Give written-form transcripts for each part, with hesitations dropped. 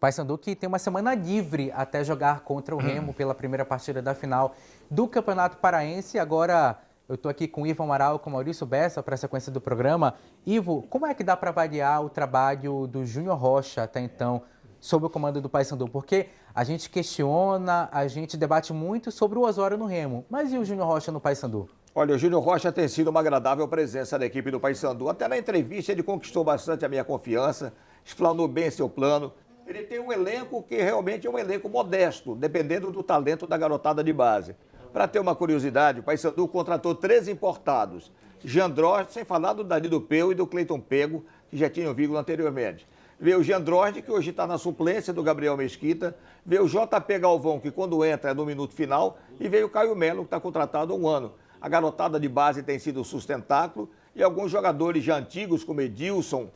Paysandu que tem uma semana livre até jogar contra o Remo pela primeira partida da final do Campeonato Paraense. Agora eu estou aqui com o Ivo Amaral e com o Maurício Bessa para a sequência do programa. Ivo, como é que dá para avaliar o trabalho do Júnior Rocha até então, sob o comando do Paysandu? Porque a gente questiona, a gente debate muito sobre o Osório no Remo, mas e o Júnior Rocha no Paysandu? Olha, o Júnior Rocha tem sido uma agradável presença da equipe do Paysandu. Até na entrevista ele conquistou bastante a minha confiança, explanou bem seu plano. Ele tem um elenco que realmente é um elenco modesto, dependendo do talento da garotada de base. Para ter uma curiosidade, o Paysandu contratou 3 importados. Jandrost, sem falar do Danilo Peu e do Cleiton Pego, que já tinham vindo anteriormente. Veio o Jandrost, que hoje está na suplência do Gabriel Mesquita. Veio o JP Galvão, que quando entra é no minuto final. E veio o Caio Melo, que está contratado há um ano. A garotada de base tem sido sustentáculo. E alguns jogadores já antigos, como Edilson,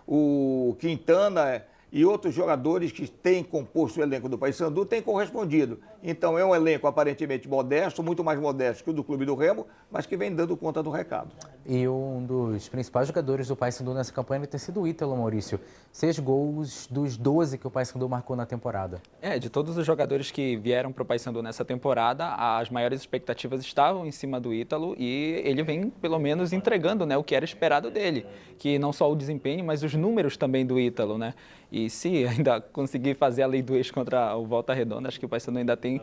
o Quintana e outros jogadores que têm composto o elenco do Paysandu têm correspondido. Então é um elenco aparentemente modesto, muito mais modesto que o do Clube do Remo, mas que vem dando conta do recado. E um dos principais jogadores do Paysandu nessa campanha tem sido o Ítalo, Maurício. 6 gols dos 12 que o Paysandu marcou na temporada. De todos os jogadores que vieram para o Paysandu nessa temporada, as maiores expectativas estavam em cima do Ítalo e ele vem, pelo menos, entregando, né, o que era esperado dele. Que não só o desempenho, mas os números também do Ítalo, né? E se ainda conseguir fazer a lei do ex contra o Volta Redonda, acho que o Paysandu ainda tem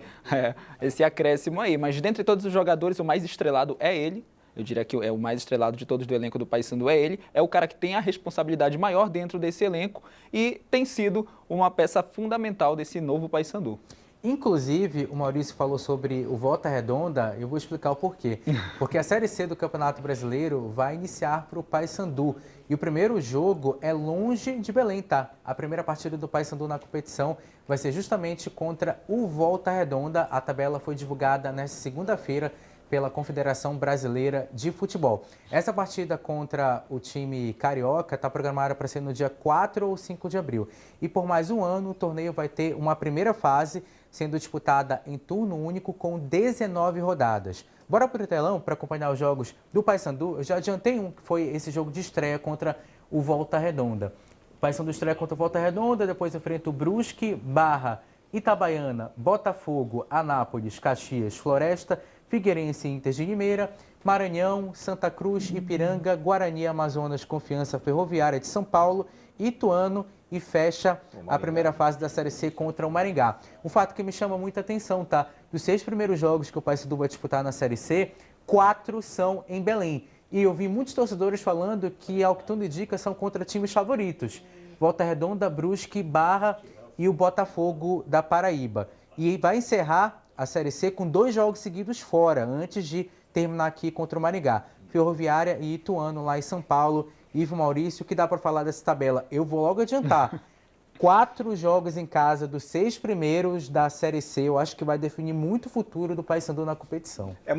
esse acréscimo aí. Mas dentre todos os jogadores, o mais estrelado é ele. Eu diria que é o mais estrelado de todos do elenco do Paysandu é ele. É o cara que tem a responsabilidade maior dentro desse elenco e tem sido uma peça fundamental desse novo Paysandu. Inclusive, o Maurício falou sobre o Volta Redonda, eu vou explicar o porquê. Porque a Série C do Campeonato Brasileiro vai iniciar para o Paysandu. E o primeiro jogo é longe de Belém, tá? A primeira partida do Paysandu na competição vai ser justamente contra o Volta Redonda. A tabela foi divulgada nesta segunda-feira pela Confederação Brasileira de Futebol. Essa partida contra o time carioca está programada para ser no dia 4 ou 5 de abril. E por mais um ano, o torneio vai ter uma primeira fase sendo disputada em turno único com 19 rodadas. Bora para o telão para acompanhar os jogos do Paysandu. Eu já adiantei um, que foi esse jogo de estreia contra o Volta Redonda. O Paysandu estreia contra o Volta Redonda, depois enfrenta o Brusque, Barra, Itabaiana, Botafogo, Anápolis, Caxias, Floresta, Figueirense e Inter de Limeira, Maranhão, Santa Cruz, Ipiranga, Guarani, Amazonas, Confiança Ferroviária de São Paulo, Ituano e fecha a primeira fase da Série C contra o Maringá. Um fato que me chama muita atenção, tá? Dos 6 primeiros jogos que o Paysandu vai disputar na Série C, 4 são em Belém. E eu vi muitos torcedores falando que, ao que tudo indica, são contra times favoritos. Volta Redonda, Brusque, Barra e o Botafogo da Paraíba. E vai encerrar a Série C com 2 jogos seguidos fora, antes de terminar aqui contra o Maringá. Ferroviária e Ituano, lá em São Paulo. Ivo, Maurício, o que dá para falar dessa tabela? Eu vou logo adiantar. 4 jogos em casa dos 6 primeiros da Série C. Eu acho que vai definir muito o futuro do Paysandu na competição. É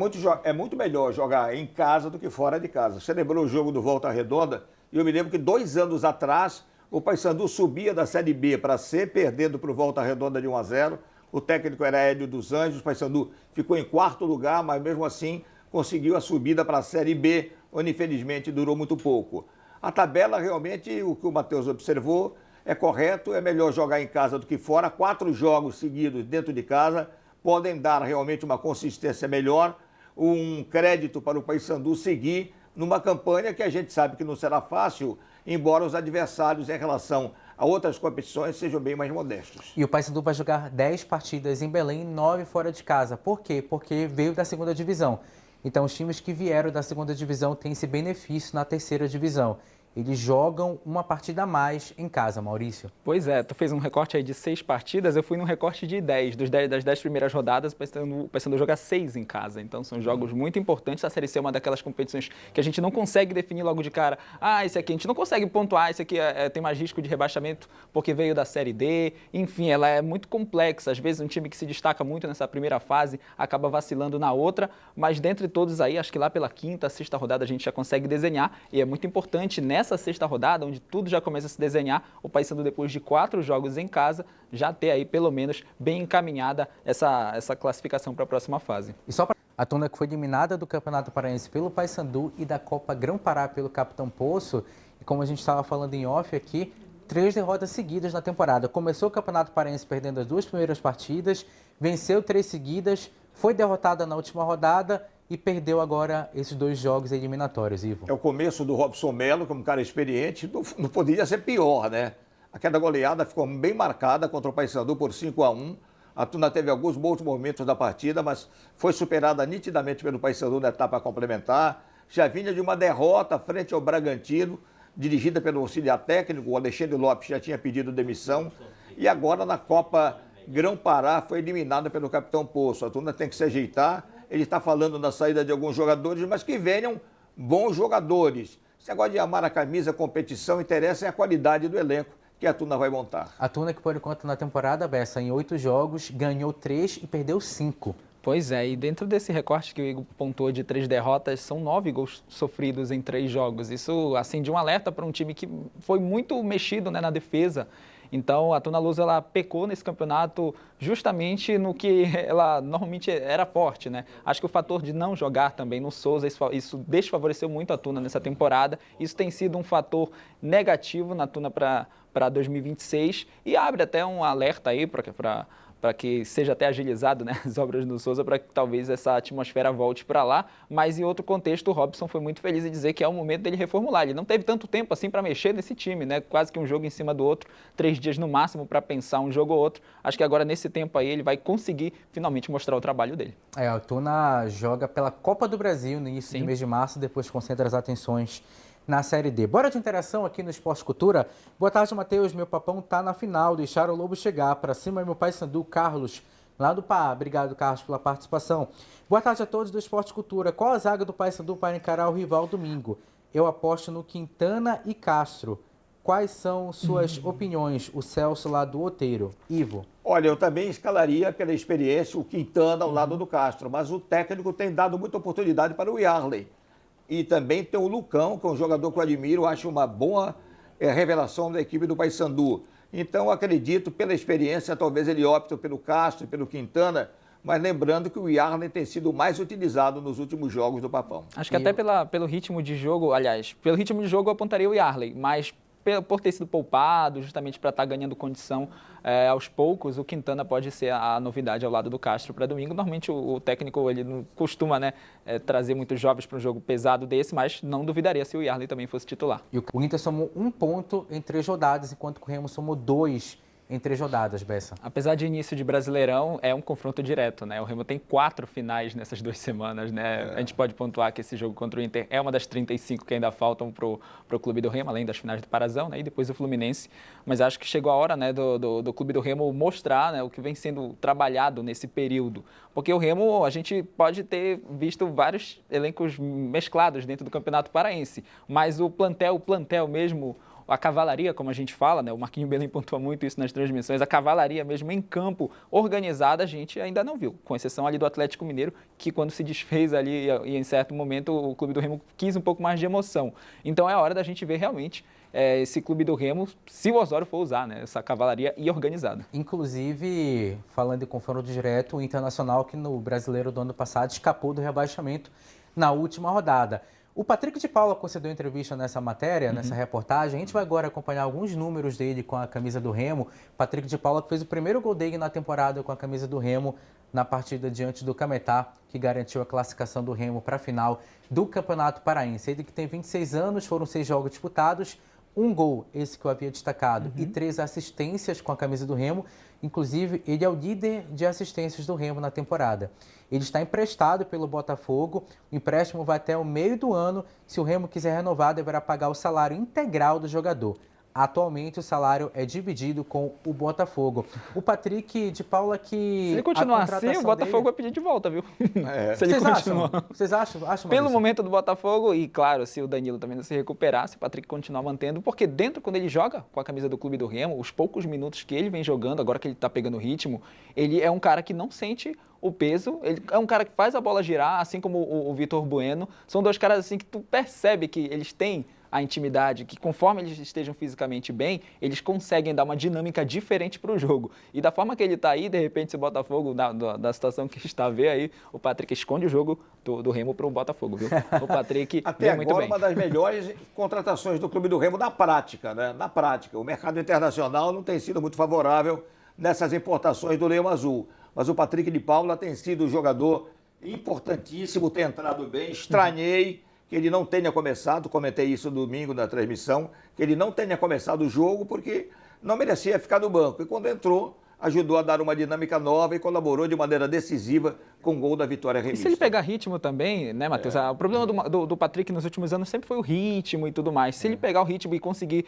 muito melhor jogar em casa do que fora de casa. Você lembrou o jogo do Volta Redonda? E eu me lembro que 2 anos atrás, o Paysandu subia da Série B para C, perdendo para o Volta Redonda de 1-0. O técnico era Hélio dos Anjos. O Paysandu ficou em 4º lugar, mas mesmo assim conseguiu a subida para a Série B, onde infelizmente durou muito pouco. A tabela realmente, o que o Matheus observou, é correto, é melhor jogar em casa do que fora. 4 jogos seguidos dentro de casa podem dar realmente uma consistência melhor, um crédito para o Paysandu seguir numa campanha que a gente sabe que não será fácil, embora os adversários em relação a outras competições sejam bem mais modestos. E o Paysandu vai jogar 10 partidas em Belém e 9 fora de casa. Por quê? Porque veio da 2ª divisão. Então, os times que vieram da 2ª divisão têm esse benefício na 3ª divisão. Eles jogam uma partida a mais em casa, Maurício. Pois é, tu fez um recorte aí de 6 partidas, eu fui num recorte de 10. Das 10 primeiras rodadas, o Paysandu joga 6 em casa. Então são jogos muito importantes. A Série C é uma daquelas competições que a gente não consegue definir logo de cara. Esse aqui a gente não consegue pontuar, esse aqui tem mais risco de rebaixamento porque veio da Série D. Enfim, ela é muito complexa. Às vezes um time que se destaca muito nessa primeira fase acaba vacilando na outra. Mas dentre todos aí, acho que lá pela 5ª, 6ª rodada a gente já consegue desenhar. E é muito importante nessa 6ª rodada, onde tudo já começa a se desenhar, o Paysandu, depois de 4 jogos em casa, já ter aí pelo menos bem encaminhada essa classificação para a próxima fase. E só para a Tona, que foi eliminada do Campeonato Paraense pelo Paysandu e da Copa Grão-Pará pelo Capitão Poço, e como a gente estava falando em off aqui, 3 derrotas seguidas na temporada. Começou o Campeonato Paraense perdendo as 2 primeiras partidas, venceu 3 seguidas, foi derrotada na última rodada e perdeu agora esses 2 jogos eliminatórios, Ivo. É o começo do Robson Melo, como um cara experiente, não poderia ser pior, né? Aquela goleada ficou bem marcada contra o Paysandu por 5-1. A Tuna teve alguns bons momentos da partida, mas foi superada nitidamente pelo Paysandu na etapa complementar. Já vinha de uma derrota frente ao Bragantino, dirigida pelo auxiliar técnico, o Alexandre Lopes já tinha pedido demissão. E agora na Copa Grão-Pará foi eliminada pelo Capitão Poço. A Tuna tem que se ajeitar. Ele está falando na saída de alguns jogadores, mas que venham bons jogadores. Esse negócio de amar a camisa, competição, interessa é a qualidade do elenco que a Tuna vai montar. A Tuna que, por enquanto, na temporada, Bessa, em 8 jogos, ganhou 3 e perdeu 5. Pois é, e dentro desse recorte que o Igor pontuou de 3 derrotas, são 9 gols sofridos em 3 jogos. Isso acende um alerta para um time que foi muito mexido, né, na defesa. Então, a Tuna Luz, ela pecou nesse campeonato justamente no que ela normalmente era forte, né? Acho que o fator de não jogar também no Souza, isso desfavoreceu muito a Tuna nessa temporada. Isso tem sido um fator negativo na Tuna para 2026 e abre até um alerta aí para que seja até agilizado, né, as obras do Souza, para que talvez essa atmosfera volte para lá. Mas em outro contexto, o Robson foi muito feliz em dizer que é o momento dele reformular. Ele não teve tanto tempo assim para mexer nesse time, né? Quase que um jogo em cima do outro, 3 dias no máximo para pensar um jogo ou outro. Acho que agora nesse tempo aí ele vai conseguir finalmente mostrar o trabalho dele. A Tuna joga pela Copa do Brasil no início do mês de março, depois concentra as atenções na Série D. Bora de interação aqui no Esporte Cultura. Boa tarde, Matheus. Meu papão tá na final. Deixaram o Lobo chegar. Para cima, meu Paysandu, Carlos, lá do Pá. Obrigado, Carlos, pela participação. Boa tarde a todos do Esporte Cultura. Qual a zaga do Paysandu para encarar o rival domingo? Eu aposto no Quintana e Castro. Quais são suas opiniões? O Celso lá do Outeiro. Ivo. Olha, eu também escalaria pela experiência o Quintana ao lado do Castro, mas o técnico tem dado muita oportunidade para o Yarley. E também tem o Lucão, que é um jogador que eu admiro, acho uma boa revelação da equipe do Paysandu. Então, acredito, pela experiência, talvez ele opte pelo Castro e pelo Quintana, mas lembrando que o Yarley tem sido mais utilizado nos últimos jogos do Papão. Acho que até pelo ritmo de jogo, aliás, pelo ritmo de jogo eu apontaria o Yarley, mas por ter sido poupado, justamente para estar ganhando condição aos poucos, o Quintana pode ser a novidade ao lado do Castro para domingo. Normalmente o técnico ele não costuma, né, trazer muitos jovens para um jogo pesado desse, mas não duvidaria se o Yarley também fosse titular. E o Inter somou 1 ponto em 3 rodadas, enquanto o Remo somou 2 em 3 rodadas, Bessa. Apesar de início de Brasileirão, é um confronto direto, né? O Remo tem 4 finais nessas 2 semanas, né? A gente pode pontuar que esse jogo contra o Inter é uma das 35 que ainda faltam pro clube do Remo, além das finais do Parazão, né? E depois o Fluminense. Mas acho que chegou a hora, né, do clube do Remo mostrar, né, o que vem sendo trabalhado nesse período. Porque o Remo, a gente pode ter visto vários elencos mesclados dentro do Campeonato Paraense, mas o plantel mesmo, a cavalaria, como a gente fala, né? O Marquinhos Belém pontua muito isso nas transmissões, a cavalaria mesmo em campo, organizada, a gente ainda não viu, com exceção ali do Atlético Mineiro, que quando se desfez ali e em certo momento o clube do Remo quis um pouco mais de emoção. Então é hora da gente ver realmente esse clube do Remo, se o Osório for usar, né? Essa cavalaria e organizada. Inclusive, falando em confronto direto, o Internacional, que no Brasileiro do ano passado escapou do rebaixamento na última rodada. O Patrick de Paula concedeu entrevista nessa matéria, nessa reportagem. A gente vai agora acompanhar alguns números dele com a camisa do Remo. Patrick de Paula que fez o primeiro gol dele na temporada com a camisa do Remo na partida diante do Cametá, que garantiu a classificação do Remo para a final do Campeonato Paraense. Ele que tem 26 anos, foram 6 jogos disputados, 1 gol, esse que eu havia destacado, e 3 assistências com a camisa do Remo. Inclusive, ele é o líder de assistências do Remo na temporada. Ele está emprestado pelo Botafogo, o empréstimo vai até o meio do ano. Se o Remo quiser renovar, deverá pagar o salário integral do jogador. Atualmente, o salário é dividido com o Botafogo. O Patrick de Paula que... Se ele continuar assim, o Botafogo vai pedir de volta, viu? Se ele continuar. Vocês acham? Pelo momento do Botafogo, e claro, se o Danilo também não se recuperar, se o Patrick continuar mantendo, porque dentro, quando ele joga com a camisa do clube do Remo, os poucos minutos que ele vem jogando, agora que ele está pegando ritmo, ele é um cara que não sente o peso, ele é um cara que faz a bola girar, assim como o Vitor Bueno. São 2 caras assim que tu percebe que eles têm a intimidade, que conforme eles estejam fisicamente bem, eles conseguem dar uma dinâmica diferente para o jogo. E da forma que ele está aí, de repente, se o Botafogo, da situação que está a ver aí, o Patrick esconde o jogo do Remo para o Botafogo, viu? O Patrick até muito agora, bem. uma das melhores contratações do Clube do Remo na prática, né? Na prática. O mercado internacional não tem sido muito favorável nessas importações do Leão Azul. Mas o Patrick de Paula tem sido um jogador importantíssimo, tem entrado bem. Estranhei que ele não tenha começado, comentei isso domingo na transmissão, que ele não tenha começado o jogo porque não merecia ficar no banco. E quando entrou, ajudou a dar uma dinâmica nova e colaborou de maneira decisiva com o gol da vitória remista. E se ele pegar ritmo também, né, Matheus? O problema do Patrick nos últimos anos sempre foi o ritmo e tudo mais. Se ele pegar o ritmo e conseguir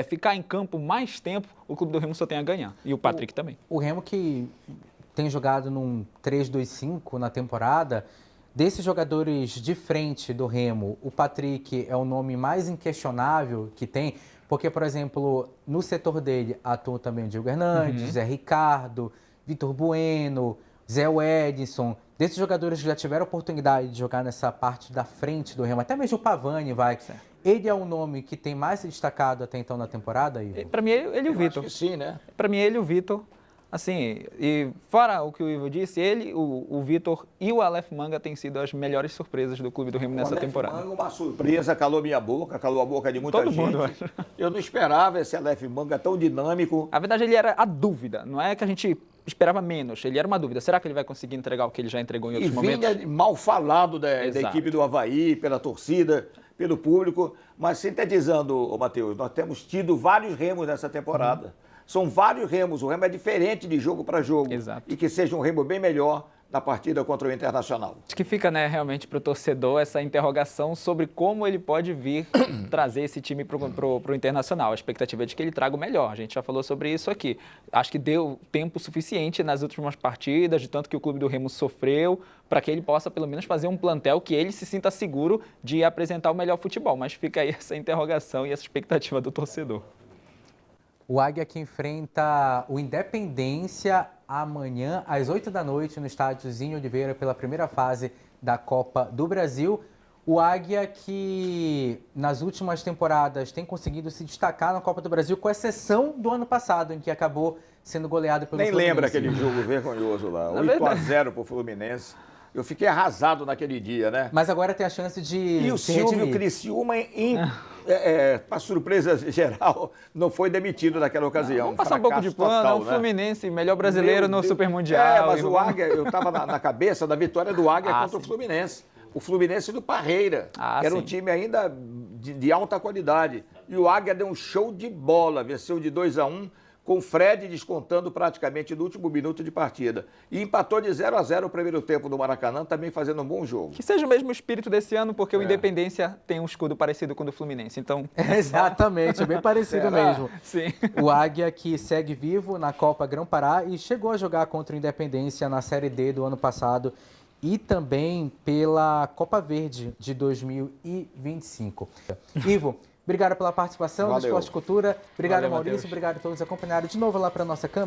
ficar em campo mais tempo, o Clube do Remo só tem a ganhar. E o Patrick também. O Remo que tem jogado num 3-2-5 na temporada, desses jogadores de frente do Remo, o Patrick é o nome mais inquestionável que tem, porque, por exemplo, no setor dele atuam também o Diego Hernandes, Zé Ricardo, Vitor Bueno, Zé Edson. Desses jogadores que já tiveram oportunidade de jogar nessa parte da frente do Remo, até mesmo o Pavani vai. Certo. Ele é o nome que tem mais se destacado até então na temporada, Ivo? Para mim, ele e o Vitor. Acho que sim, né? Para mim, ele e o Vitor. Assim, e fora o que o Ivo disse, ele, o Vitor e o Aleph Manga têm sido as melhores surpresas do Clube do Remo nessa temporada. O Aleph Manga, uma surpresa, calou minha boca, calou a boca de muita Todo gente. mundo, acho. Eu não esperava esse Aleph Manga tão dinâmico. A verdade, ele era a dúvida, não é que a gente esperava menos, ele era uma dúvida. Será que ele vai conseguir entregar o que ele já entregou em outros momentos? E vinha mal falado da equipe do Avaí, pela torcida, pelo público. Mas sintetizando, Matheus, nós temos tido vários Remos nessa temporada. São vários Remos, o Remo é diferente de jogo para jogo. Exato. E que seja um Remo bem melhor na partida contra o Internacional. Acho que fica, né, realmente para o torcedor essa interrogação sobre como ele pode vir trazer esse time para o Internacional. A expectativa é de que ele traga o melhor. A gente já falou sobre isso aqui. Acho que deu tempo suficiente nas últimas partidas, de tanto que o Clube do Remo sofreu, para que ele possa pelo menos fazer um plantel que ele se sinta seguro de apresentar o melhor futebol. Mas fica aí essa interrogação e essa expectativa do torcedor. O Águia que enfrenta o Independência amanhã, às 8 da noite, no estádio Zinho Oliveira, pela primeira fase da Copa do Brasil. O Águia que, nas últimas temporadas, tem conseguido se destacar na Copa do Brasil, com exceção do ano passado, em que acabou sendo goleado pelo Fluminense. Nem lembra aquele jogo vergonhoso lá, 8-0 para o Fluminense. Eu fiquei arrasado naquele dia, né? Mas agora tem a chance de E o Silvio Criciúma, para surpresa geral, não foi demitido naquela ocasião. Vamos passar um pouco de pano, é o Fluminense, melhor brasileiro no Super Mundial. Mas o Águia, eu estava na cabeça da vitória do Águia contra o Fluminense. O Fluminense do Parreira, que era um time ainda de alta qualidade. E o Águia deu um show de bola, venceu de 2-1, com o Fred descontando praticamente no último minuto de partida. E empatou de 0-0 o primeiro tempo do Maracanã, também fazendo um bom jogo. Que seja o mesmo espírito desse ano, porque o Independência tem um escudo parecido com o do Fluminense. Então... Exatamente, bem parecido mesmo. Sim. O Águia que segue vivo na Copa Grão-Pará e chegou a jogar contra o Independência na Série D do ano passado e também pela Copa Verde de 2025. Ivo, obrigado pela participação do Esporte Cultura. Obrigado, Maurício. Matheus. Obrigado a todos que acompanharam de novo lá para a nossa câmera.